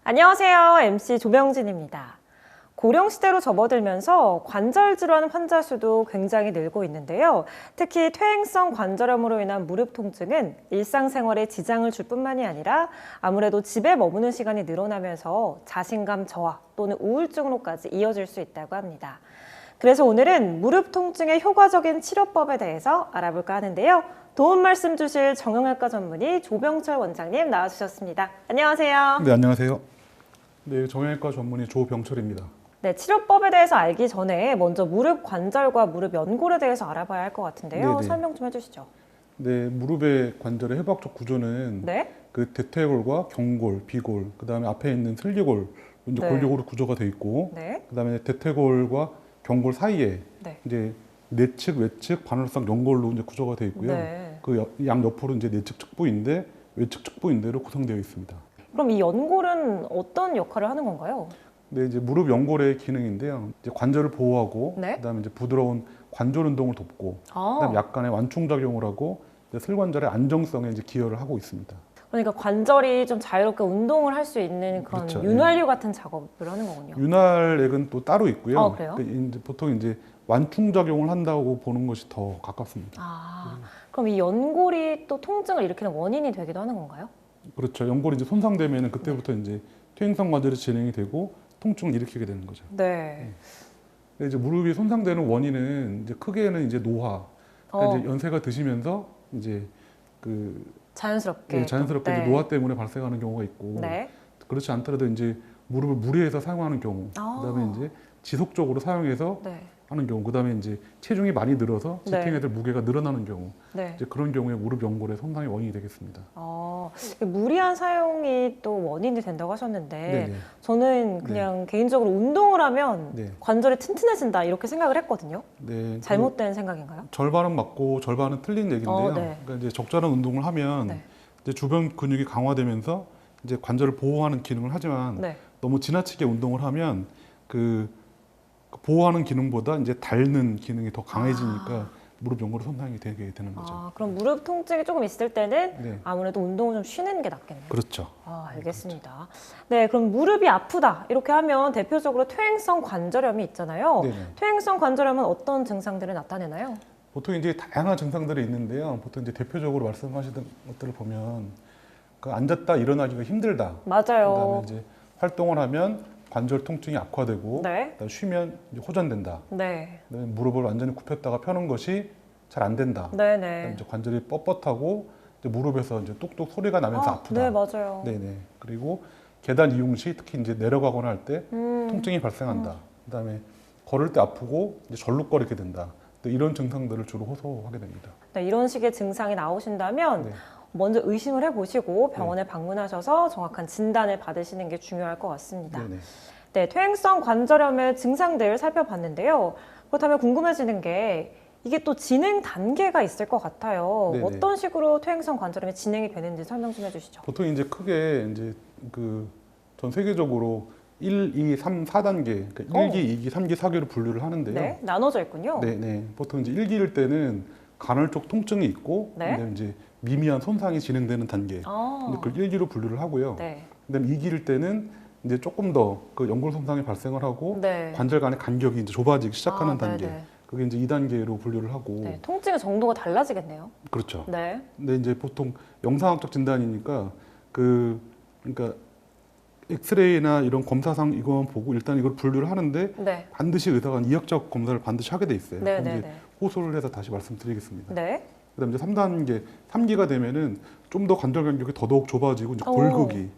안녕하세요. MC 조명진입니다. 고령시대로 접어들면서 관절 질환 환자 수도 굉장히 늘고 있는데요. 특히 퇴행성 관절염으로 인한 무릎 통증은 일상생활에 지장을 줄 뿐만이 아니라 아무래도 집에 머무는 시간이 늘어나면서 자신감 저하 또는 우울증으로까지 이어질 수 있다고 합니다. 그래서 오늘은 무릎 통증의 효과적인 치료법에 대해서 알아볼까 하는데요. 도움 말씀 주실 정형외과 전문의 조병철 원장님 나와주셨습니다. 안녕하세요. 네, 안녕하세요. 네, 정형외과 전문의 조병철입니다. 네, 치료법에 대해서 알기 전에 먼저 무릎 관절과 무릎 연골에 대해서 알아봐야 할 것 같은데요. 네네. 설명 좀 해주시죠. 네, 무릎의 관절의 해부학적 구조는 네. 그 대퇴골과 경골, 비골, 그 다음에 앞에 있는 슬리골, 이제 네. 골격으로 구조가 되어 있고, 네. 그 다음에 대퇴골과 경골 사이에 네. 이제 내측, 외측, 반월상 연골로 이제 구조가 되어 있고요. 네. 그 양 옆으로 이제 내측 측부인대, 외측 측부인대로 구성되어 있습니다. 그럼 이 연골은 어떤 역할을 하는 건가요? 네, 이제 무릎 연골의 기능인데요. 이제 관절을 보호하고, 네. 그다음에 이제 부드러운 관절 운동을 돕고, 그다음에 약간의 완충 작용을 하고 이제 슬관절의 안정성에 이제 기여를 하고 있습니다. 그러니까 관절이 좀 자유롭게 운동을 할 수 있는 그런 그렇죠. 윤활유 같은 작업을 하는 거군요. 윤활액은 또 따로 있고요. 그래요? 이제 보통 이제 완충 작용을 한다고 보는 것이 더 가깝습니다. 그럼 이 연골이 또 통증을 일으키는 원인이 되기도 하는 건가요? 그렇죠. 연골이 이제 손상되면은 그때부터 이제 퇴행성 관절이 진행이 되고 통증을 일으키게 되는 거죠. 네. 근데 이제 무릎이 손상되는 원인은 이제 크게는 이제 노화, 그러니까 이제 연세가 드시면서 이제 그 자연스럽게. 자연스럽게 이제 노화 때문에 발생하는 경우가 있고, 네. 그렇지 않더라도 이제 무릎을 무리해서 사용하는 경우, 그다음에 이제 지속적으로 사용해서 네. 하는 경우, 그다음에 이제 체중이 많이 늘어서 지탱해야 될 무게가 늘어나는 경우, 네. 이제 그런 경우에 무릎 연골의 손상의 원인이 되겠습니다. 무리한 사용이 또 원인이 된다고 하셨는데 네네. 저는 그냥 개인적으로 운동을 하면 네. 관절이 튼튼해진다 이렇게 생각을 했거든요. 네. 잘못된 생각인가요? 절반은 맞고 절반은 틀린 얘기인데요. 네. 그러니까 이제 적절한 운동을 하면 네. 이제 주변 근육이 강화되면서 이제 관절을 보호하는 기능을 하지만 네. 너무 지나치게 운동을 하면 그 보호하는 기능보다 이제 닳는 기능이 더 강해지니까 무릎 연골 손상이 되게 되는 거죠. 그럼 무릎 통증이 조금 있을 때는 네. 아무래도 운동을 좀 쉬는 게 낫겠네요. 그렇죠. 알겠습니다. 네, 그럼 무릎이 아프다 이렇게 하면 대표적으로 퇴행성 관절염이 있잖아요. 네네. 퇴행성 관절염은 어떤 증상들을 나타내나요? 보통 이제 다양한 증상들이 있는데요. 보통 이제 대표적으로 말씀하시던 것들을 보면 그 앉았다 일어나기가 힘들다. 맞아요. 그다음에 이제 활동을 하면 관절 통증이 악화되고, 네. 그다음에 쉬면 이제 호전된다. 네. 그다음에 무릎을 완전히 굽혔다가 펴는 것이 잘 안 된다. 네네. 그다음에 이제 관절이 뻣뻣하고 이제 무릎에서 이제 뚝뚝 소리가 나면서 아프다. 네, 맞아요. 네네. 그리고 계단 이용 시 특히 이제 내려가거나 할 때 통증이 발생한다. 그다음에 걸을 때 아프고 이제 절룩거리게 된다. 이런 증상들을 주로 호소하게 됩니다. 네, 이런 식의 증상이 나오신다면 네. 먼저 의심을 해보시고 병원에 방문하셔서 정확한 진단을 받으시는 게 중요할 것 같습니다. 네네. 네, 퇴행성 관절염의 증상들을 살펴봤는데요. 그렇다면 궁금해지는 게 이게 또 진행 단계가 있을 것 같아요. 네네. 어떤 식으로 퇴행성 관절염이 진행이 되는지 설명 좀 해주시죠. 보통 이제 크게 이제 그 전 세계적으로 1, 2, 3, 4단계, 그러니까 1기, 2기, 3기, 4기로 분류를 하는데요. 네, 나눠져 있군요. 네네. 보통 이제 1기일 때는 간헐적 통증이 있고, 네. 그다음에 이제 미미한 손상이 진행되는 단계. 그걸 1기로 분류를 하고요. 네. 그다음에 2기일 때는 이제 조금 더 그 연골 손상이 발생을 하고 네. 관절 간의 간격이 이제 좁아지기 시작하는 단계. 네네. 그게 이제 2단계로 분류를 하고. 네, 통증의 정도가 달라지겠네요. 그렇죠. 네. 근데 이제 보통 영상학적 진단이니까 그러니까 엑스레이나 이런 검사상 이거만 보고 일단 이걸 분류를 하는데 네. 반드시 의사가 이학적 검사를 반드시 하게 돼 있어요. 네, 그럼 네, 이제 네. 호소를 해서 다시 말씀드리겠습니다. 네. 그다음에 이제 3단계, 3기가 되면은 좀 더 관절 간격이 더더욱 좁아지고 이제 골극이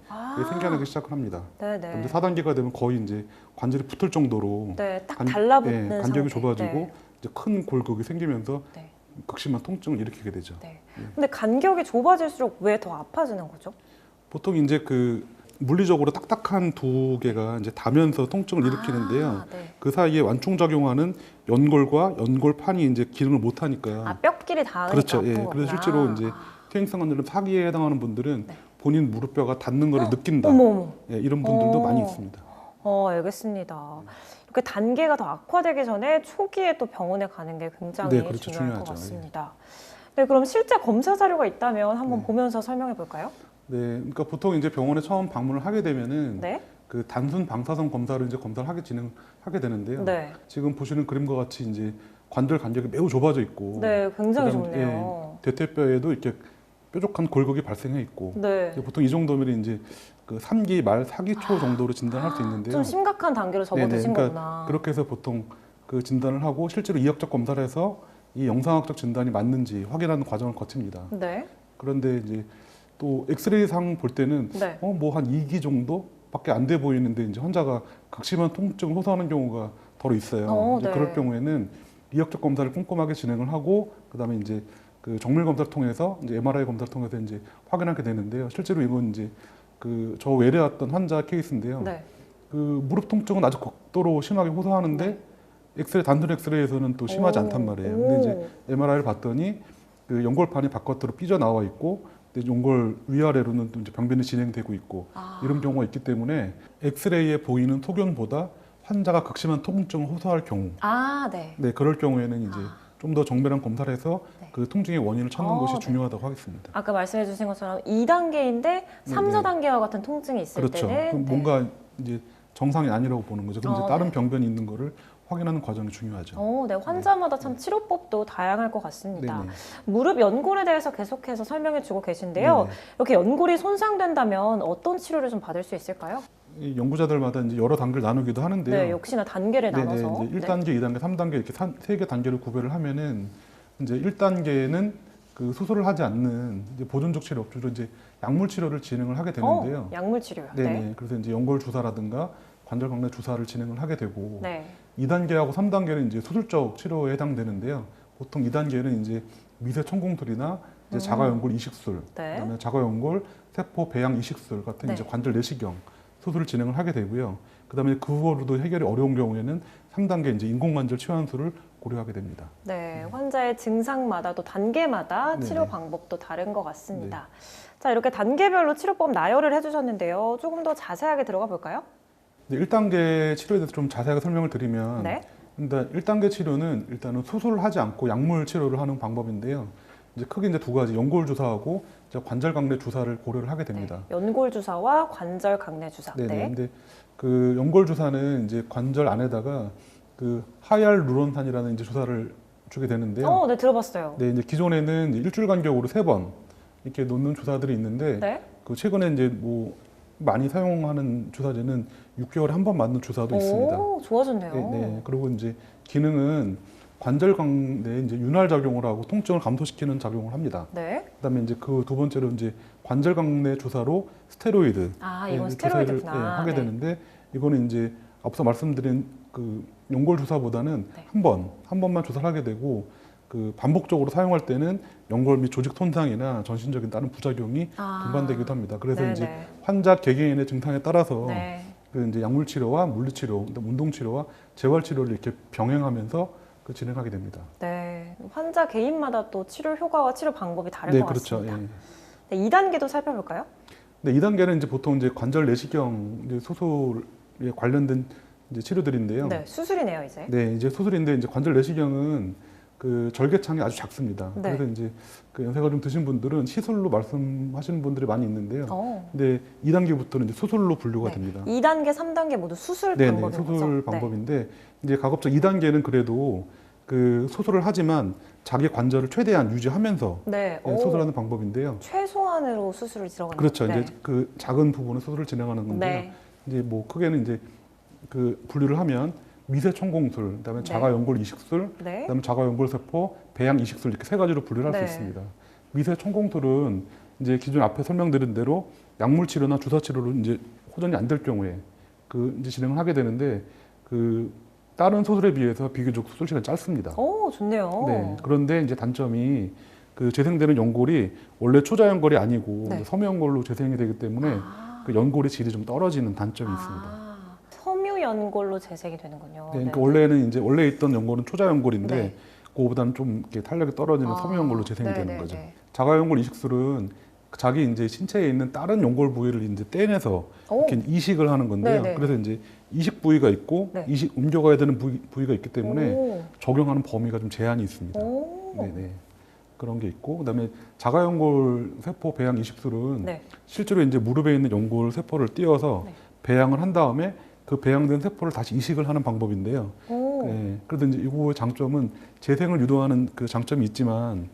생겨나기 시작을 합니다. 네네. 이제 4단계가 되면 거의 이제 관절이 붙을 정도로 네, 딱 달라붙는 간격이 상태. 좁아지고 네. 이제 큰 골극이 생기면서 네. 극심한 통증을 일으키게 되죠. 네. 근데 간격이 좁아질수록 왜 더 아파지는 거죠? 보통 이제 그 물리적으로 딱딱한 두 개가 이제 닿으면서 통증을 일으키는데요. 네. 그 사이에 완충 작용하는 연골과 연골판이 이제 기능을 못 하니까. 뼈끼리 닿으니까 그렇죠. 아픈 예. 거구나. 그래서 실제로 이제 퇴행성 관절염 4기에 해당하는 분들은 네. 본인 무릎뼈가 닿는 것을 느낀다. 어머. 예, 이런 분들도 많이 있습니다. 알겠습니다. 이렇게 단계가 더 악화되기 전에 초기에 또 병원에 가는 게 굉장히 네, 그렇죠. 중요할 것 중요하죠. 같습니다. 네, 그럼 실제 검사 자료가 있다면 한번 네. 보면서 설명해 볼까요? 네, 그러니까 보통 이제 병원에 처음 방문을 하게 되면은 네. 그 단순 방사선 검사를 이제 검사를 진행하게 되는데요. 네. 지금 보시는 그림과 같이 이제 관절 간격이 매우 좁아져 있고, 네, 굉장히 그다음에, 좋네요. 대퇴뼈에도 이렇게 뾰족한 골격이 발생해 있고, 네. 보통 이 정도면 이제 그 3기 말 4기 초 정도로 진단할 수 있는데요. 좀 심각한 단계로 접어드신 그러니까 거구나. 그렇게 해서 보통 그 진단을 하고 실제로 이학적 검사를 해서 이 영상학적 진단이 맞는지 확인하는 과정을 거칩니다. 네. 그런데 이제 또 엑스레이상 볼 때는 네. 뭐 한 2기 정도밖에 안 돼 보이는데 이제 환자가 극심한 통증을 호소하는 경우가 더 있어요. 이제 네. 그럴 경우에는 이학적 검사를 꼼꼼하게 진행을 하고 그다음에 이제 그 정밀 검사를 통해서 이제 MRI 검사를 통해서 이제 확인하게 되는데요. 실제로 이건 이제 그 저 외래 왔던 환자 케이스인데요. 네. 그 무릎 통증은 아주 극도로 심하게 호소하는데 단순 엑스레이에서는 또 심하지 오. 않단 말이에요. 근데 이제 MRI를 봤더니 그 연골판이 바깥으로 삐져 나와 있고 근데 연골 위아래로는 또 이제 병변이 진행되고 있고 이런 경우가 있기 때문에 엑스레이에 보이는 소견보다 환자가 극심한 통증을 호소할 경우, 네. 네 그럴 경우에는 이제 좀 더 정밀한 검사를 해서 네. 그 통증의 원인을 찾는 것이 네. 중요하다고 하겠습니다. 아까 말씀해 주신 것처럼 2단계인데 3, 4단계와 같은 통증이 있을 그렇죠. 때는 그럼 뭔가 이제 정상이 아니라고 보는 거죠. 그럼 이제 다른 네. 병변이 있는 거를 확인하는 과정이 중요하죠. 네. 환자마다 참 치료법도 다양할 것 같습니다. 네네. 무릎 연골에 대해서 계속해서 설명해 주고 계신데요. 네네. 이렇게 연골이 손상된다면 어떤 치료를 좀 받을 수 있을까요? 이 연구자들마다 이제 여러 단계를 나누기도 하는데요. 네, 역시나 단계를 네네, 나눠서. 이제 1단계, 2단계, 3단계 이렇게 세 개 단계를 구별을 하면은 이제 1단계는 그 수술을 하지 않는 이제 보존적 치료, 주로 이제 약물 치료를 진행을 하게 되는데요. 약물 치료요. 네네. 네. 그래서 이제 연골 주사라든가 관절 강내 주사를 진행을 하게 되고 네. 2단계하고 3단계는 이제 수술적 치료에 해당되는데요. 보통 2단계는 이제 미세 천공술이나 이제 자가연골 이식술, 네. 그다음에 자가연골 세포 배양 이식술 같은 네. 이제 관절 내시경 수술을 진행을 하게 되고요. 그다음에 그거로도 해결이 어려운 경우에는 3단계 이제 인공관절 치환술을 고려하게 됩니다. 네, 환자의 증상마다 또 단계마다 네네. 치료 방법도 다른 것 같습니다. 자, 이렇게 단계별로 치료법 나열을 해주셨는데요. 조금 더 자세하게 들어가 볼까요? 네, 1단계 치료에 대해서 좀 자세하게 설명을 드리면 네. 일단 1단계 치료는 일단은 수술을 하지 않고 약물 치료를 하는 방법인데요. 이제 크게 이제 두 가지 연골 주사하고 이제 관절 강내 주사를 고려를 하게 됩니다. 네. 연골 주사와 관절 강내 주사. 네네. 네. 근데 그 연골 주사는 이제 관절 안에다가 그 하이알루론산이라는 이제 주사를 주게 되는데요. 네, 들어봤어요. 네, 이제 기존에는 이제 일주일 간격으로 3번 이렇게 놓는 주사들이 있는데 네. 그 최근에 이제 뭐 많이 사용하는 주사제는 6개월에 한 번 맞는 주사도 있습니다. 좋아졌네요. 네, 네. 그리고 이제 기능은 관절 강내에 이제 윤활 작용을 하고 통증을 감소시키는 작용을 합니다. 네. 그다음에 이제 그 두 번째로 이제 관절 강내 주사로 스테로이드 이건 이제 스테로이드구나. 주사를 하게 네. 되는데 이거는 이제 앞서 말씀드린 그 연골 주사보다는 네. 한 번만 주사를 하게 되고 그 반복적으로 사용할 때는 연골 및 조직 손상이나 전신적인 다른 부작용이 동반되기도 합니다. 그래서 네네. 이제 환자 개개인의 증상에 따라서 네. 그 이제 약물 치료와 물리 치료, 운동 치료와 재활 치료를 이렇게 병행하면서 그 진행하게 됩니다. 네. 환자 개인마다 또 치료 효과와 치료 방법이 다를 네, 것 그렇죠. 같습니다. 예. 네, 2단계도 살펴볼까요? 네, 2단계는 이제 보통 이제 관절 내시경 이제 수술에 관련된 이제 치료들인데요. 네, 수술이네요, 이제. 네, 이제 수술인데 이제 관절 내시경은 그 절개창이 아주 작습니다. 네. 그래서 이제 그 연세가 좀 드신 분들은 시술로 말씀하시는 분들이 많이 있는데요. 근데 2단계부터는 이제 수술로 분류가 네. 됩니다. 2단계, 3단계 모두 수술 네네, 방법인 거죠? 수술 방법인데 이제 가급적 2단계는 그래도 그 수술을 하지만 자기 관절을 최대한 유지하면서 네. 네, 수술하는 방법인데요. 최소한으로 수술을 들어가는 그렇죠. 네. 이제 그 작은 부분의 수술을 진행하는 건데요. 네. 이제 뭐 크게는 이제 그 분류를 하면 미세 천공술, 그다음에 네. 자가 연골 이식술, 네. 그다음에 자가 연골 세포 배양 이식술 이렇게 세 가지로 분류를 할 수 네. 있습니다. 미세 천공술은 이제 기존 앞에 설명드린 대로 약물 치료나 주사 치료로 이제 호전이 안 될 경우에 그 이제 진행을 하게 되는데 그 다른 수술에 비해서 비교적 수술 시간이 짧습니다. 좋네요. 네. 그런데 이제 단점이 그 재생되는 연골이 원래 초자 연골이 아니고 네. 섬유 연골로 재생이 되기 때문에 그 연골의 질이 좀 떨어지는 단점이 있습니다. 섬유 연골로 재생이 되는군요. 네, 그러니까 원래는 이제 원래 있던 연골은 초자 연골인데 네. 그거보다는 좀 이렇게 탄력이 떨어지는 섬유 연골로 재생이 네, 되는 네, 거죠. 네. 자가 연골 이식술은 자기 이제 신체에 있는 다른 연골 부위를 이제 떼내서 이렇게 이식을 하는 건데요. 네, 네. 그래서 이제 이식 부위가 있고 네. 이식 옮겨가야 되는 부위가 있기 때문에 오. 적용하는 범위가 좀 제한이 있습니다. 오. 네네. 그런 게 있고, 그다음에 자가연골 세포 배양 이식술은 네. 실제로 이제 무릎에 있는 연골 세포를 띄어서 네. 배양을 한 다음에 그 배양된 세포를 다시 이식을 하는 방법인데요. 오. 그래도 이제 이거의 장점은 재생을 유도하는 그 장점이 있지만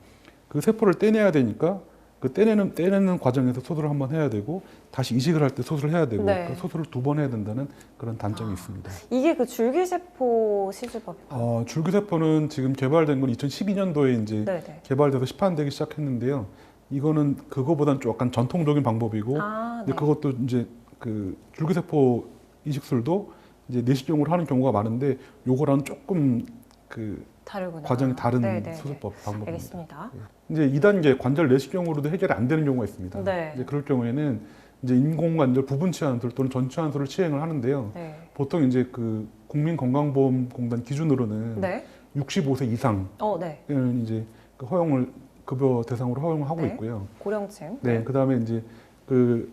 그 세포를 떼내야 되니까 그 떼내는 과정에서 수술을 한번 해야 되고 다시 이식을 할 때 수술을 해야 되고 네. 그 수술을 2번 해야 된다는 그런 단점이 있습니다. 이게 그 줄기세포 시술법인가요? 줄기세포는 지금 개발된 건 2012년도에 이제 네네. 개발돼서 시판되기 시작했는데요. 이거는 그거보다는 좀 약간 전통적인 방법이고, 아, 근데 네. 그것도 이제 그 줄기세포 이식술도 이제 내시경으로 하는 경우가 많은데 요거랑 조금 그 다르구나. 과정이 다른 네네네. 수술법 방법입니다. 알겠습니다. 이제 2단계 관절 내시경으로도 해결이 안 되는 경우가 있습니다. 네. 이제 그럴 경우에는 이제 인공관절 부분 치환술 또는 전 치환술을 시행을 하는데요. 네. 보통 이제 그 국민건강보험공단 기준으로는 네. 65세 이상은 네. 이제 그 허용을 급여 대상으로 허용을 하고 네. 있고요. 고령층. 네, 그다음에 이제 그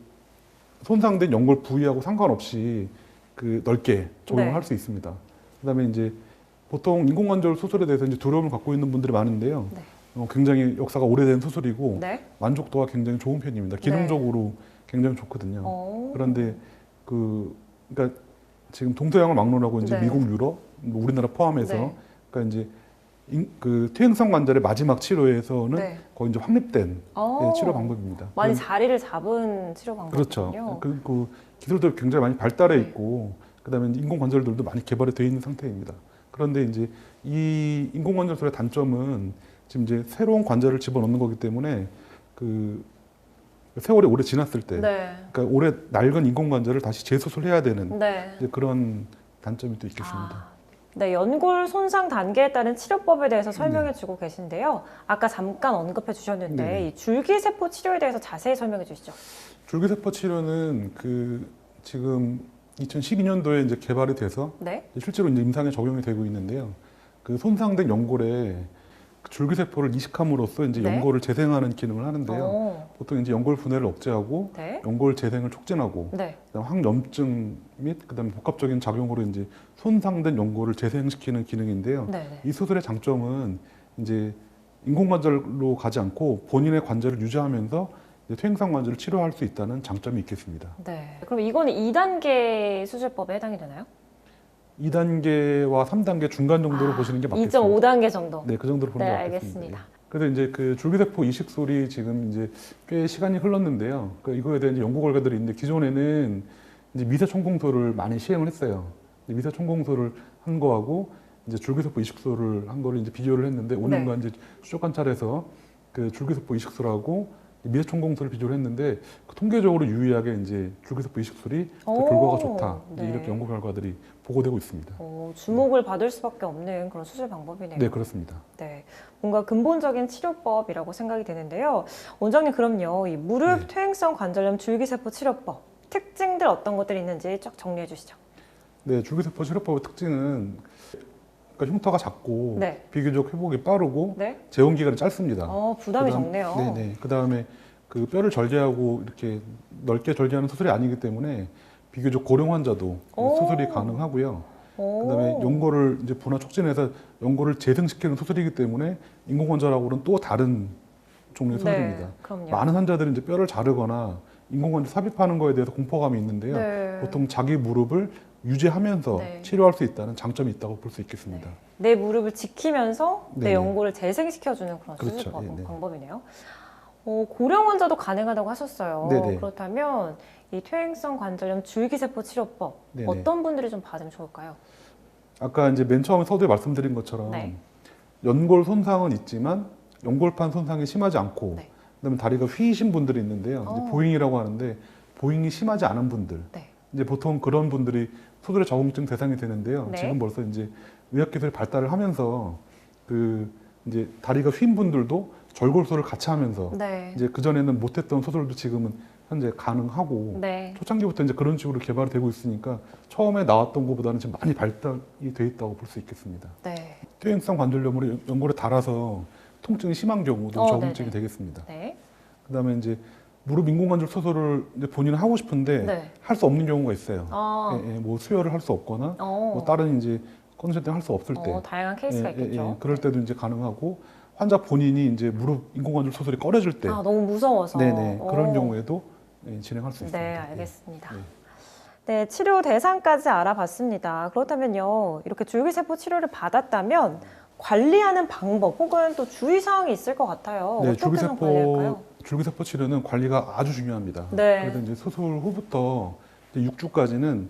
손상된 연골 부위하고 상관없이 그 넓게 적용을 네. 할 수 있습니다. 그다음에 이제 보통 인공관절 수술에 대해서 이제 두려움을 갖고 있는 분들이 많은데요. 네. 굉장히 역사가 오래된 수술이고 네. 만족도가 굉장히 좋은 편입니다. 기능적으로 굉장히 좋거든요. 그런데 그러니까 지금 동서양을 막론하고 이제 네. 미국, 유럽, 우리나라 포함해서 네. 그러니까 이제 그 퇴행성 관절의 마지막 치료에서는 네. 거의 이제 확립된 치료 방법입니다. 많이 자리를 잡은 치료 방법이군요. 그렇죠. 그 기술도 굉장히 많이 발달해 네. 있고 그다음에 이제 인공관절들도 많이 개발이 되어 있는 상태입니다. 그런데 이제 이 인공관절술의 단점은 지금 이제 새로운 관절을 집어넣는 거기 때문에 그 세월이 오래 지났을 때, 네. 그러니까 오래 낡은 인공관절을 다시 재수술해야 되는 네. 이제 그런 단점이 또 있겠습니다. 네, 연골 손상 단계에 따른 치료법에 대해서 설명해 주고 계신데요. 아까 잠깐 언급해 주셨는데 네. 이 줄기세포 치료에 대해서 자세히 설명해 주시죠. 줄기세포 치료는 그 지금 2012년도에 이제 개발이 돼서 네. 실제로 이제 임상에 적용이 되고 있는데요. 그 손상된 연골에 그 줄기세포를 이식함으로써 이제 네. 연골을 재생하는 기능을 하는데요. 보통 이제 연골 분해를 억제하고 네. 연골 재생을 촉진하고 네. 그다음 항염증 및 그다음에 복합적인 작용으로 이제 손상된 연골을 재생시키는 기능인데요. 네. 네. 이 수술의 장점은 이제 인공관절로 가지 않고 본인의 관절을 유지하면서 이제 퇴행성 관절을 치료할 수 있다는 장점이 있겠습니다. 네. 그럼 이거는 2단계 수술법에 해당이 되나요? 2단계와 3단계 중간 정도로 보시는 게 맞겠습니다. 2.5단계 정도. 네, 그 정도로 보는 네, 게 맞겠습니다. 알겠습니다. 예. 그래서 이제 그 줄기세포 이식술이 지금 이제 꽤 시간이 흘렀는데요. 그 이거에 대한 이제 연구 결과들이 있는데 기존에는 이제 미세천공소를 많이 시행을 했어요. 미세천공소를 한 거하고 이제 줄기세포 이식술을 한 거를 이제 비교를 했는데 5년간 이제 추적 관찰해서 그 줄기세포 이식술하고 미세천공소를 비교를 했는데 그 통계적으로 유의하게 이제 줄기세포 이식술이 더 결과가 좋다. 이제 네. 이렇게 연구 결과들이 보고되고 있습니다. 주목을 받을 수밖에 없는 그런 수술 방법이네요. 네, 그렇습니다. 네, 뭔가 근본적인 치료법이라고 생각이 되는데요. 원장님, 그럼요, 이 무릎 네. 퇴행성 관절염 줄기세포 치료법 특징들 어떤 것들이 있는지 쫙 정리해 주시죠. 네, 줄기세포 치료법의 특징은 그러니까 흉터가 작고 네. 비교적 회복이 빠르고 네. 재원 기간이 짧습니다. 부담이 그다음- 적네요. 네네. 그다음에 그 뼈를 절개하고 이렇게 넓게 절개하는 수술이 아니기 때문에 비교적 고령 환자도 오. 수술이 가능하고요. 오. 그다음에 연골을 이제 분화 촉진해서 연골을 재생시키는 수술이기 때문에 인공관절하고는 또 다른 종류의 수술입니다. 네, 그럼요. 많은 환자들은 이제 뼈를 자르거나 인공관절 삽입하는 거에 대해서 공포감이 있는데요. 네. 보통 자기 무릎을 유지하면서 네. 치료할 수 있다는 장점이 있다고 볼 수 있겠습니다. 내 무릎을 지키면서 내 네네. 연골을 재생시켜주는 그런 그렇죠. 수술 네네. 방법이네요. 고령 환자도 가능하다고 하셨어요. 네네. 그렇다면 이 퇴행성 관절염 줄기세포 치료법 네네. 어떤 분들이 좀 받으면 좋을까요? 아까 이제 맨 처음에 서두에 말씀드린 것처럼 네. 연골 손상은 있지만 연골판 손상이 심하지 않고 네. 그다음에 다리가 휘신 분들이 있는데요. 이제 보잉이라고 하는데 보잉이 심하지 않은 분들. 네. 이제 보통 그런 분들이 수술의 적응증 대상이 되는데요. 네. 지금 벌써 이제 의학 기술이 발달을 하면서 그 이제 다리가 휜 분들도 절골술을 같이 하면서 네. 이제 그 전에는 못했던 수술도 지금은 현재 가능하고 네. 초창기부터 이제 그런 식으로 개발이 되고 있으니까 처음에 나왔던 것보다는 지금 많이 발달이 돼 있다고 볼 수 있겠습니다. 네. 퇴행성 관절염으로 연골에 달아서 통증이 심한 경우도 적응증이 네네. 되겠습니다. 네. 그다음에 이제 무릎 인공관절 수술을 이제 본인은 하고 싶은데 네. 할 수 없는 경우가 있어요. 아, 뭐 수혈을 할 수 없거나 어, 뭐 다른 이제 컨디션 때문에 할 수 없을 때 다양한 케이스가 있겠죠. 그럴 때도 이제 가능하고 환자 본인이 이제 무릎 인공관절 수술이 꺼려질 때, 아, 너무 무서워서. 네네 그런 오. 경우에도 진행할 수 있습니다. 네, 알겠습니다. 네. 네, 치료 대상까지 알아봤습니다. 그렇다면요, 이렇게 줄기세포 치료를 받았다면 관리하는 방법 혹은 또 주의사항이 있을 것 같아요. 네, 어떻게 좀 관리할까요? 줄기세포 치료는 관리가 아주 중요합니다. 네. 그래서 이제 수술 후부터 이제 6주까지는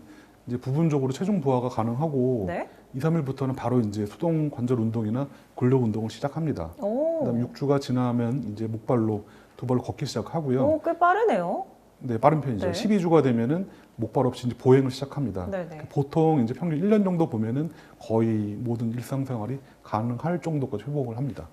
이제 부분적으로 체중 부하가 가능하고 네. 2, 3일부터는 바로 이제 수동 관절 운동이나 근력 운동을 시작합니다. 오, 그다음 6주가 지나면 이제 목발로 두 발로 걷기 시작하고요. 오, 꽤 빠르네요. 네, 빠른 편이죠. 네. 12주가 되면은 목발 없이 이제 보행을 시작합니다. 네네. 보통 이제 평균 1년 정도 보면은 거의 모든 일상생활이 가능할 정도까지 회복을 합니다.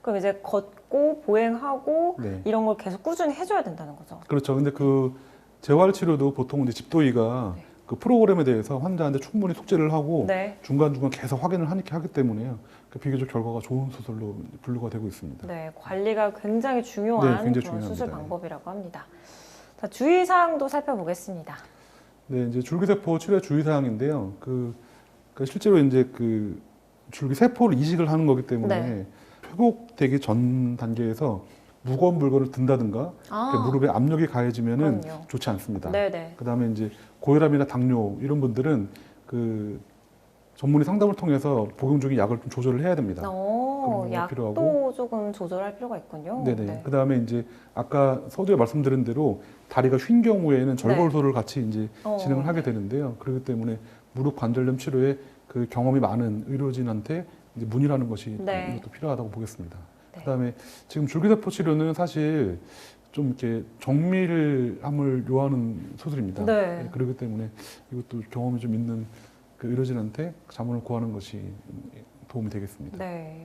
그럼 이제 걷고 보행하고 네. 이런 걸 계속 꾸준히 해줘야 된다는 거죠. 그렇죠. 근데 그 재활 치료도 보통 이제 집도의가 네. 그 프로그램에 대해서 환자한테 충분히 숙지를 하고 네. 중간중간 계속 확인을 하기 때문에요. 그 비교적 결과가 좋은 수술로 분류가 되고 있습니다. 네, 관리가 굉장히 중요한 네, 굉장히 그런 수술 중요합니다. 방법이라고 합니다. 자, 주의사항도 살펴보겠습니다. 네, 이제 줄기세포 치료 주의사항인데요. 그 실제로 이제 그 줄기세포를 이식을 하는 거기 때문에 네. 회복되기 전 단계에서 무거운 물건을 든다든가 이렇게 무릎에 압력이 가해지면은 그럼요. 좋지 않습니다. 네네. 그다음에 이제 고혈압이나 당뇨 이런 분들은 그 전문의 상담을 통해서 복용 중인 약을 좀 조절을 해야 됩니다. 그런 경우가 약도 필요하고. 조금 조절할 필요가 있군요. 네네. 네. 그다음에 이제 아까 서두에 말씀드린 대로 다리가 휜 경우에는 절골소를 같이 이제 진행을 하게 되는데요. 그렇기 때문에 무릎 관절염 치료에 그 경험이 많은 의료진한테 이제 문의하는 것이 네. 이것도 필요하다고 보겠습니다. 네. 그다음에 지금 줄기세포 치료는 사실 좀 이렇게 정밀함을 요하는 수술입니다. 네. 그렇기 때문에 이것도 경험이 좀 있는 그 의료진한테 자문을 구하는 것이 도움이 되겠습니다. 네.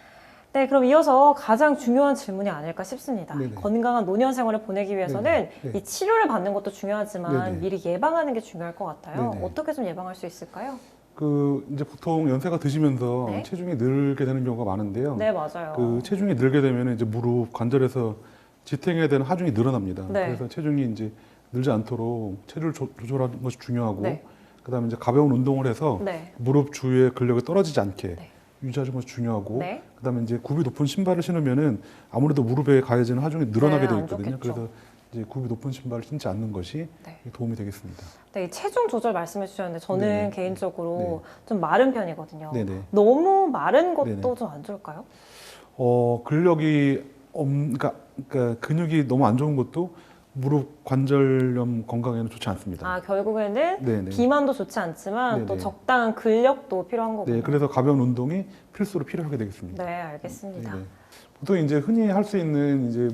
네, 그럼 이어서 가장 중요한 질문이 아닐까 싶습니다. 네네. 건강한 노년 생활을 보내기 위해서는 네네. 네. 이 치료를 받는 것도 중요하지만 네네. 미리 예방하는 게 중요할 것 같아요. 네네. 어떻게 좀 예방할 수 있을까요? 그 이제 보통 연세가 드시면서 네. 체중이 늘게 되는 경우가 많은데요. 네, 맞아요. 그 체중이 늘게 되면 이제 무릎 관절에서 지탱해야 되는 하중이 늘어납니다. 네. 그래서 체중이 이제 늘지 않도록 체중을 조절하는 것이 중요하고, 네. 그다음에 이제 가벼운 운동을 해서 네. 무릎 주위에 근력이 떨어지지 않게 네. 유지하는 것이 중요하고, 네. 그다음에 이제 굽이 높은 신발을 신으면은 아무래도 무릎에 가해지는 하중이 늘어나게 네, 되어 안 있거든요. 좋겠죠. 그래서 이제 굽이 높은 신발을 신지 않는 것이 네. 도움이 되겠습니다. 네, 이 체중 조절 말씀해 주셨는데 저는 네네. 개인적으로 좀 마른 편이거든요. 네네. 너무 마른 것도 네네. 좀 안 좋을까요? 근력이 그러니까 근육이 너무 안 좋은 것도 무릎 관절염 건강에는 좋지 않습니다. 아, 결국에는 네네. 비만도 좋지 않지만 또 네네. 적당한 근력도 필요한 거군요. 네, 그래서 가벼운 운동이 필수로 필요하게 되겠습니다. 네, 알겠습니다. 네네. 보통 이제 흔히 할 수 있는 이제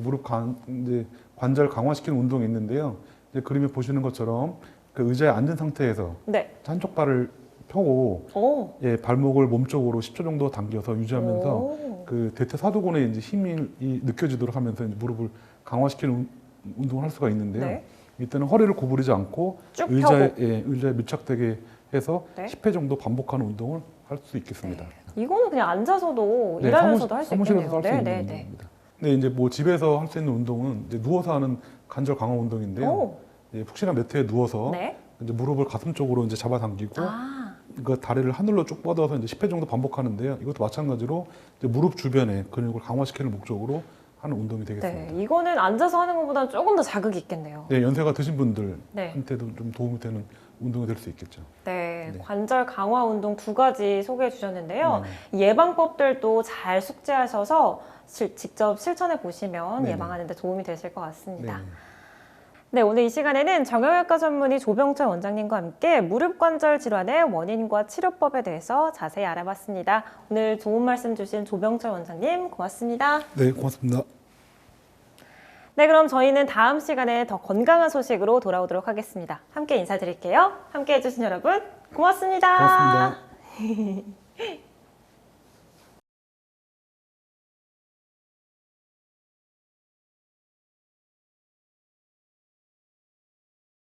이제 관절 강화시키는 운동이 있는데요. 이제 그림에 보시는 것처럼 그 의자에 앉은 상태에서 네. 한쪽 발을 펴고 오. 예, 발목을 몸쪽으로 10초 정도 당겨서 유지하면서 오. 그 대퇴사두근에 이제 힘이 느껴지도록 하면서 이제 무릎을 강화시키는 운동을 할 수가 있는데요. 네. 이때는 허리를 구부리지 않고 쭉 의자에, 펴고. 의자에 밀착되게 해서 네. 10회 정도 반복하는 운동을 할 수 있겠습니다. 이거는 그냥 앉아서도 네, 일하면서도 할 수 사무실에서 있겠네요. 할 수 있는 네, 네, 운동입니다. 네, 이제 뭐 집에서 할 수 있는 운동은 이제 누워서 하는 관절 강화 운동인데요. 오. 예, 푹신한 매트에 누워서 네. 이제 무릎을 가슴 쪽으로 이제 잡아당기고 아. 그 다리를 하늘로 쭉 뻗어서 이제 10회 정도 반복하는데요. 이것도 마찬가지로 이제 무릎 주변에 근육을 강화시키는 목적으로 하는 운동이 되겠습니다. 네. 이거는 앉아서 하는 것보다는 조금 더 자극이 있겠네요. 네, 연세가 드신 네. 분들한테도 좀 도움이 되는 운동이 될 수 있겠죠. 네, 네. 관절 강화 운동 2가지 소개해 주셨는데요. 이 예방법들도 잘 숙지하셔서 직접 실천해 보시면 네네. 예방하는 데 도움이 되실 것 같습니다. 네. 네, 오늘 이 시간에는 정형외과 전문의 조병철 원장님과 함께 무릎 관절 질환의 원인과 치료법에 대해서 자세히 알아봤습니다. 오늘 좋은 말씀 주신 조병철 원장님 고맙습니다. 네, 고맙습니다. 네, 그럼 저희는 다음 시간에 더 건강한 소식으로 돌아오도록 하겠습니다. 함께 인사드릴게요. 함께 해주신 여러분 고맙습니다. 고맙습니다.